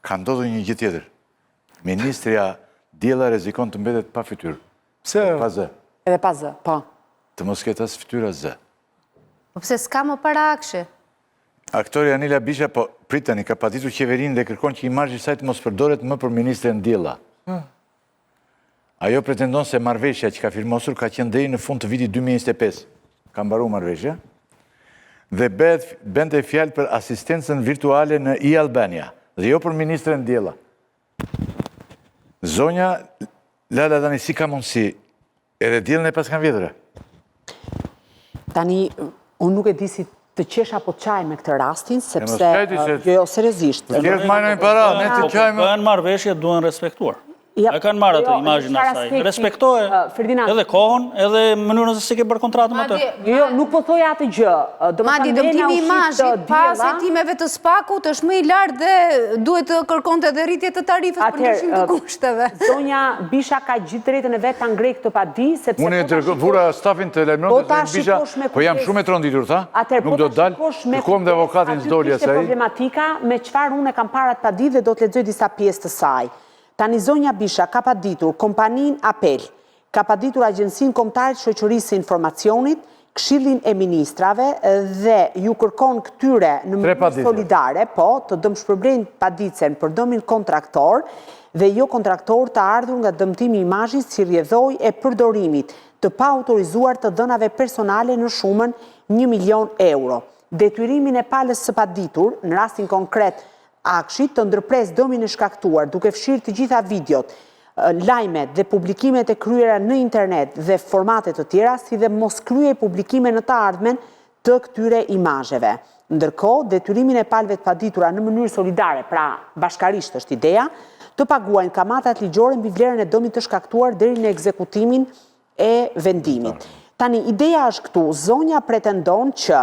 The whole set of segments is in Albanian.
ka ndodhur një gjë tjetër. Ministrja Diella rrezikon të mbetet pa fytyrë. Pse? Pa zë. Edhe pa zë, po. Të mos ketë as fytyrë as zë. Po pse s'ka më para akshe? Aktori Anila Bisha, po pritani, ka paditur qeverinë dhe kërkon që imazhi i saj të mos përdoret më për ministren Diella. Ajo pretendon se marrëveshja që ka firmosur ka qenë deri në fund të vitit 2025. Ka mbaruar marrëveshja. Dhe bënte fjalë për asistencën virtuale në e-Albania, dhe jo për ministren Diella. Zonja Lala tani si ka mundësi, edhe Diellën e pas kanë vjetëre. Tani, unë nuk e di si të qesh apo qaj me këtë rastin, sepse, jo, seriozisht. Tjerët marrën para, ne të qajmë. Po janë marrëveshje duhen respektuar. E kanë marrë atë imazhin e saj. Respektoje edhe kohën, edhe mënyrën se si ke bërë kontratën me të. Jo, nuk po thoja atë gjë. Madje dëmtimi i imazhit pas hetimeve të Spakut është më i lartë dhe duhet të kërkonte edhe rritje të tarifës për ndryshim të kushteve. Zonja Bisha ka gjithë drejtën e vet ta ngrej këtë padi, sepse unë e vura stafin të lajmëron të Bisha, po jam shumë e tronditur, tha. Nuk do të dal. Kërkojmë dhe avokatin s'doli asaj. Problematika me çfarë unë kam parë atë padi dhe do të lexoj disa pjesë të saj. Tani zonja Bisha ka paditur kompanin Apel, ka paditur Agjencinë Kombëtare të Shoqërisë së Informacionit, Këshillin e Ministrave dhe ju kërkon këtyre në mënyrë solidare, po, të dëmshpërblejnë padicen për dëmin kontraktor dhe jo kontraktor të ardhur nga dëmtimi i imazhit si rrjedhoj e përdorimit të pa autorizuar të dhënave personale në shumën 1 milion euro. Detyrimin e palës së paditur, në rastin konkret akshit të ndërpres dëmin e shkaktuar duke fshirë të gjitha videot, lajmet dhe publikimet e kryera në internet dhe formatet të tjera, si dhe mos krye publikime në të ardhmen të këtyre imazheve. Ndërkohë, detyrimin e palëve të paditura në mënyrë solidare, pra bashkarisht është ideja, të paguajnë kamatat ligjore mbi vlerën e dëmit të shkaktuar deri në ekzekutimin e vendimit. Tani, ideja është këtu, zonja pretendon që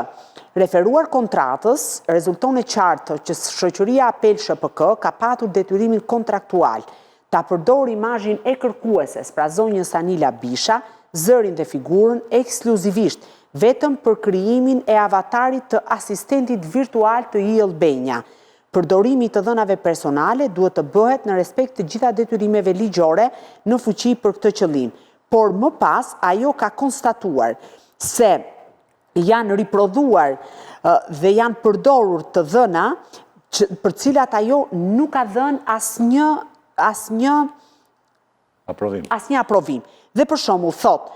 referuar kontratës, rezulton e qartë që shoqëria Apel SHPK ka patur detyrimin kontraktual ta përdor imazhin e kërkueses, pra zonjës Anila Bisha, zërin dhe figurën ekskluzivisht vetëm për krijimin e avatarit të asistentit virtual të e-Albania. Përdorimi të dhënave personale duhet të bëhet në respekt të gjitha detyrimeve ligjore në fuqi për këtë qëllim. Por më pas, ajo ka konstatuar se janë riprodhuar dhe janë përdorur të dhëna për cilat ajo nuk ka dhënë asnjë aprovim. Dhe për shembull, thot,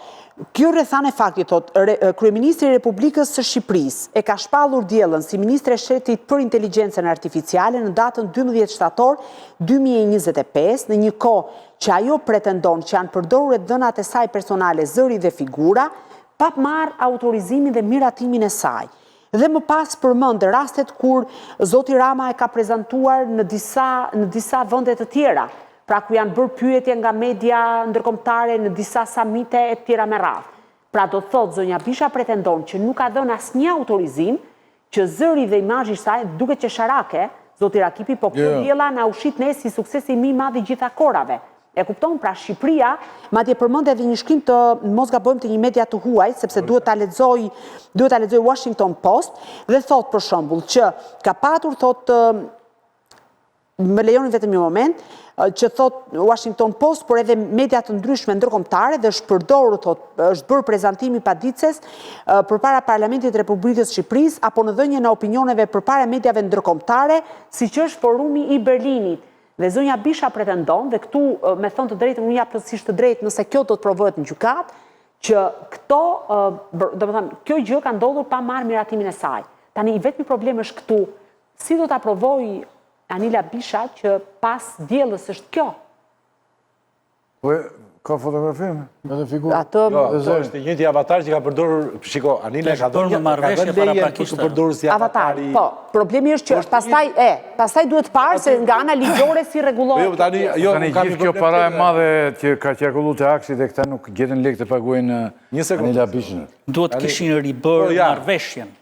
kjo rrethane fakti, thot, Kryeministri i Republikës së Shqipërisë e ka shpallur Diellën si ministre e Shtetit për Inteligjencën Artificiale në datën 12 shtator 2025, në një kohë që ajo pretendon që janë përdorur dhënat e saj personale, zëri dhe figura, pa marrë autorizimin dhe miratimin e saj. Dhe më pas përmend rastet kur zoti Rama e ka prezantuar në disa vende të tjera, pra ku janë bërë pyetje nga media ndërkombëtare në disa samite e tjera me radhë. Pra do të thotë zonja Bisha pretendon që nuk ka dhënë asnjë autorizim që zëri dhe imazhi i saj duket që sharake, zoti Rakipi, po kjo Diella na ushit ne si suksesi më i madh i gjitha kohërave. E kupton, pra Shqipëria, madje përmend edhe një shkrim të mos gabojmë të një media të huaj, sepse duhet ta lexoj Washington Post, dhe thot për shembull që ka patur, thot, më lejoni vetëm një moment, që thot Washington Post, por edhe media të ndryshme ndërkombëtare dhe është përdorur, thot, është bërë prezantimi padices përpara Parlamentit të Republikës së Shqipërisë apo në dhënien e opinioneve përpara mediave ndërkombëtare, siç është Forumi i Berlinit. Dhe zonja Bisha pretendon, dhe këtu me thënë të drejtën unë jap plotësisht të drejtë nëse kjo do të provohet në gjykat, që këto, domethënë, kjo gjë ka ndodhur pa marrë miratimin e saj. Tani i vetmi problem është këtu, si do ta provojë Anila Bisha që pas Diellës është kjo? Po ka fotografim edhe figurë. Është i njëjti avatar që ka përdorur, shiko, Anila ka dhënë marrëveshje para prakisht përdorur si avatar. Po, problemi është që pastaj duhet parë se nga ana ligjore si rregullohet. Tani gjithë kjo para e madhe që ka qarkulluar te aksit dhe këta nuk gjetën lekë të paguajnë Anila Bishën. Duhet kishin ribërë marrëveshjen.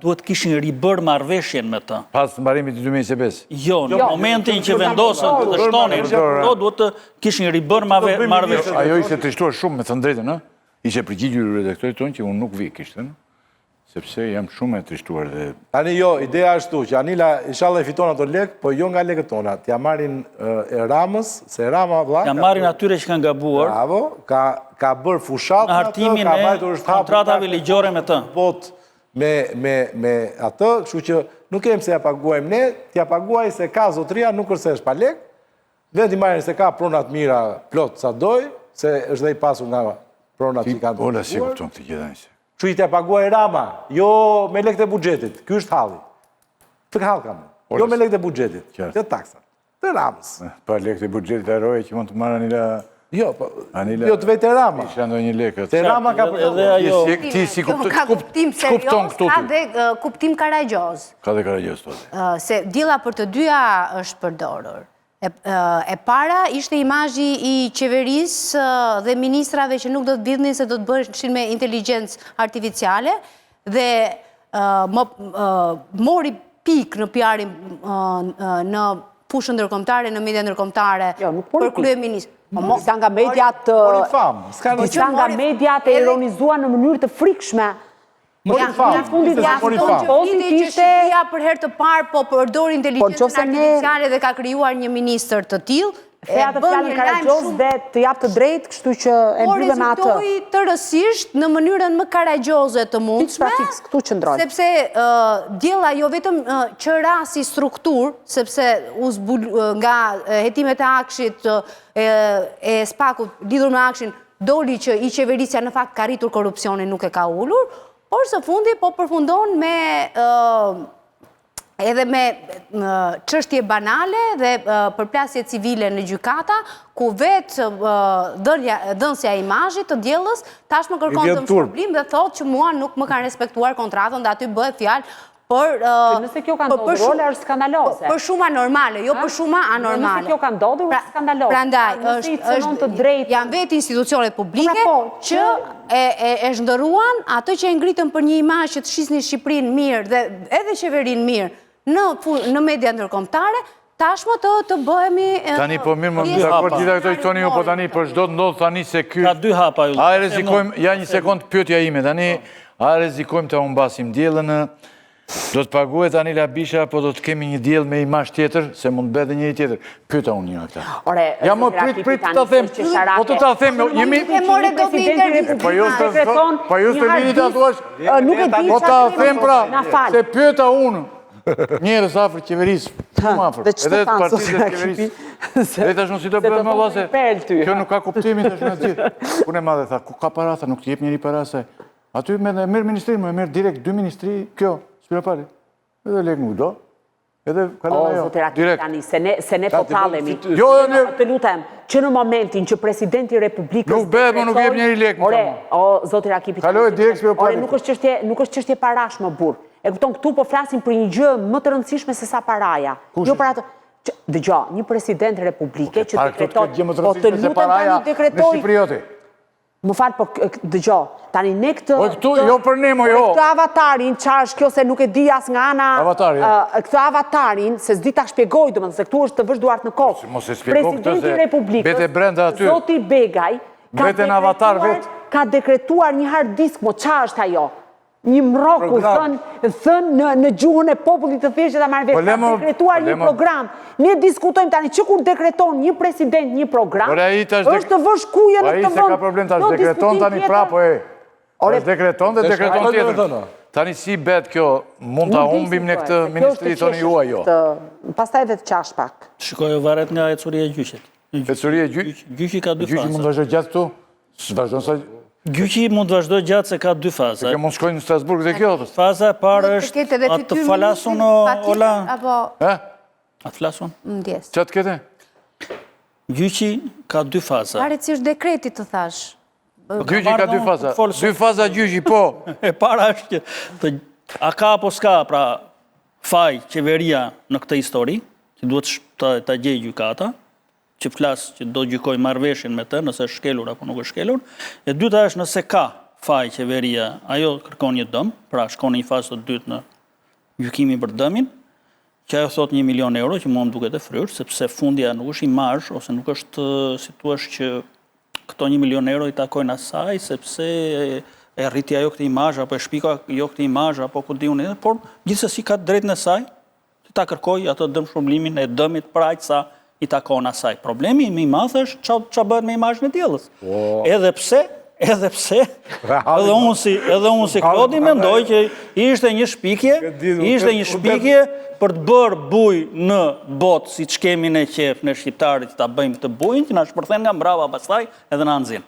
Duhet kishin ribërë marrëveshjen me të. Pas mbarimit të 2025? Jo, në momentin që vendosën të dështonin, duhet të kishin ribërë marrëveshjen. Ajo ishte trishtuar shumë me të drejtën, ishte përgjigjur redaktorit tonë që unë nuk vi kishte, sepse jam shumë e trishtuar dhe... Tani jo, ideja është tu, që Anila inshallah e fiton ato lek, po jo nga lekët tona. T'ja marrin e Ramës, se Rama vlla... Ja marrin atyre që kanë gabuar. Bravo, ka bërë fushat në hartimin e kontratave ligjore me të. Bot me atë, kështu që nuk kemë se ja paguajmë ne, t'ja paguaj se ka zotria, nuk kërsesh pa lek, vendi marrin se ka pronat mira plot sa doj, se është dhe i pasur nga pronat që kanë Ola, si kupton këtë gjithanjse. Që i t'ja paguaj Rama, jo me lekët e bugjetit, ky është halli. Të halë kam, jo me lekët e bugjetit, të taksa, të Ramës. Pa lekët e bugjetit e roje që mund të marrë Anila... Jo, jo të vetë e Rama. Isha ndo një lekët. Të Rama ka përdo. Ti si kupton këtu Ka ti? dhe kuptim karagjoz. Ka dhe karagjoz të të. Se dilla për të dyja është përdorur. E para ishte imazhi i qeverisë dhe ministrave që nuk do të vidhnin se do të bëshin me inteligencë artificiale dhe mori pik në PR-in në fushën ndërkombëtare, në media ndërkombëtare për kryeministrin. Disa nga mediat e ironizuan në mënyrë të frikshme. Në fundit që Shqipëria për herë të parë po përdor inteligjencën artificiale dhe ka krijuar një ministër të tillë. E atë fjalën karagjoz dhe të jap të drejtë, kështu që e mbyllëm atë. Po rezultoi të rësisht në mënyrën më karagjoze të mundshme. Këtu qëndroj. Sepse djella jo vetëm që rasi struktur, sepse nga hetimet e Akshit e Spakut lidhur me Akshin doli që i qeverisja në fakt ka rritur korrupsionin, nuk e ka ulur, por së fundi po përfundon me edhe me çështje banale dhe përplasje civile në gjykata, ku vetë dhënësja e imazhit të djellës tashmë kërkon të shpërblim dhe thotë që mua nuk më kanë respektuar kontratën dhe aty bëhet fjalë për nëse kjo ka ndodhur, rola është skandaloze. Për shumë anormale, jo për shumë anormale. Nëse kjo ka ndodhur, është skandaloze. Prandaj, janë vetë institucionet publike që e zhndëruan atë që e ngritën për një imazh që të shisnin Shqipërinë mirë dhe edhe qeverinë mirë në media ndërkombëtare, tashmë të bëhemi... Tani po mirë më dakord gjitha këto që toni ju, po tani për çdo të ndodh tani se ky... Ka dy hapa ju. A rrezikojmë, ja një sekond pyetja ime, tani a rrezikojmë të humbasim diellën? Do të paguhet Anila Bisha, apo do të kemi një diell me imazh tjetër, se mund të bëhet njëri tjetër? Pyeta unë një këta. Ja më prit të them, po të ta them, jemi... Po ju të vini të thuash, po ta them pra, se pyeta unë. Njerëz afër qeverisë, shumë afër, edhe të partisë të qeverisë. Dhe tash nuk si do bëhet më vllase. Kjo nuk ka kuptimin tash në gjithë. Unë e madhe tha, ku ka para, tha, nuk të jep njëri para se. Aty merr ministrin, më merr direkt dy ministri, kjo, s'pira pari. Edhe lek nuk do. Edhe kalon ajo. Direkt. Se ne po tallemi. Jo, të lutem, që në momentin që presidenti i Republikës nuk bëhet, më nuk jep njëri lek. Ore, o zoti Rakipi. Kaloj direkt s'pira pari. Ore, nuk është çështje parash më burr. E kupton, këtu po flasim për një gjë më të rëndësishme se sa paraja. Jo për atë. Dëgjoj, një president e Republike që dekreton, po të lutem tani dekretoj. Më falë, po dëgjoj, tani ne këtë... Po këtu, jo për ne, mo jo. Këtë avatarin, qarë është kjo se nuk e di as nga ana... Këtë avatarin, se s'di ta shpjegoj, domethënë se këtu është të vësh duart në kokë. Mos e shpjegoj këtë se bete brenda aty. Zoti Begaj ka dekretuar një hard disk, mo qa është ajo? Një mroku, thënë në gjuhën e popullit të thjeshtë ta marrë vetë, ka dekretuar një program. Ne diskutojmë tani që kur dekreton një president një program, është të vësh kuje në të vënd. Ai se ka problem tash, dekreton tani prapo e. Është dekreton dhe dekreton tjetër. Tani si bet kjo, mund ta humbim në këtë ministri toni juaj jo. Pastaj edhe të qash pak. Shikoj varet nga ecuria e gjyqit. Ecuria e gjyqit? Gjyqi ka dy faza. Gjyqi mund të vazhdoj gjatë këtu? Vazhdon sa... Gjyqi mund të vazhdoj gjatë se ka dy faza. Kjo mund shkojnë në Strasburg dhe kjo? Faza e parë është atë të falasun Ola. Atë flasun? Ndjes. Qatë kete? Gjyqi ka dy faza. Pare që është dekreti të thash. Gjyqi ka dy faza. Dy faza gjyqi, po. E para është që a ka apo s'ka pra faj qeveria në këtë histori, që duhet të gjej gjykata, që flasë që do gjykoj marrëveshjen me të, nëse është shkelur apo nuk është shkelur. E dyta është nëse ka faj qeveria, ajo kërkon një dëm, pra shkon një fazë të dytë në gjykimi për dëmin, që ajo thot 1 milion euro, që mua më duket e fryrë, sepse fundja nuk është imazh, ose nuk është, si thua që këto 1 milion euro i takojnë asaj, sepse e rritja jo këtë imazh apo e shpika jo këtë imazh apo ku diun, por gjithsesi ka drejtën e saj që ta kërkojë atë dëmshpërblimin e dëmit për aq sa i takon asaj. Problemi më i madh është ç'a bëhet me imazhin e diellës. Edhe pse edhe unë si Klodi mendoj që ishte një shpikje për të bërë buj në botë, si që kemi ne qef në shqiptarit të ta bëjmë të bujnë, që na shpërthen nga mbrava pastaj edhe në anëzin.